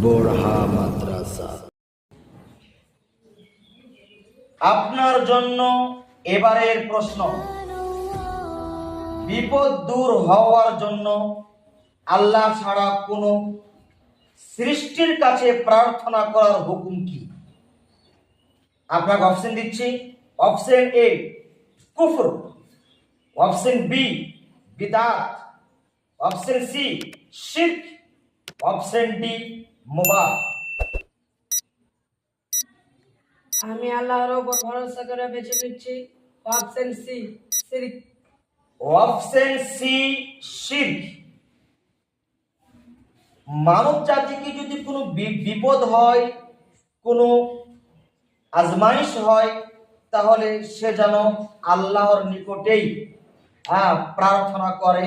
Borja মাদ্রাসা। আপনার জন্য এবারের প্রশ্ন, বিপদ দূর হওয়ার জন্য আল্লাহ ছাড়া কোনো সৃষ্টির কাছে প্রার্থনা করার হুকুম কি? আপনাকে অপশন দিচ্ছি। অপশন এ কুফর, অপশন বি বিদআত, অপশন সি শিরক, অপশন ডি মুবাহ। আমি আল্লাহর উপর ভরসা করে বেছে নিচ্ছি অপশন সি, শিরক। অপশন সি শিরক। মানব জাতিকে যদি কোনো বিপদ হয়, কোনো আজমাইশ হয়, তাহলে সে যেন আল্লাহর নিকটেই প্রার্থনা করে,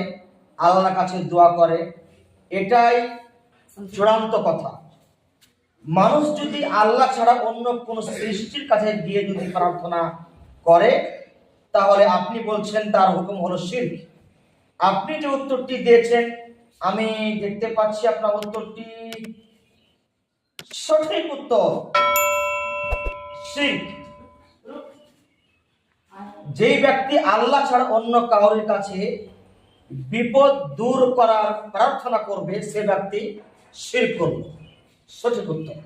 আল্লাহর কাছে দোয়া করে। এটাই চূড়ান্ত কথা। মানুষ যদি আল্লাহ ছাড়া অন্য কোনো সৃষ্টির কাছে গিয়ে যদি প্রার্থনা করে, তাহলে আপনি বলছেন তার হুকুম হলো শিরক। আপনি যে উত্তরটি দিয়েছেন, আমি দেখতে পাচ্ছি আপনার উত্তরটি সঠিক উত্তর, শিরক। যেই ব্যক্তি আল্লাহ ছাড়া অন্য কারোর কাছে বিপদ দূর করার প্রার্থনা করবে, সে ব্যক্তি শিরক করবে। সঠিক উত্তর।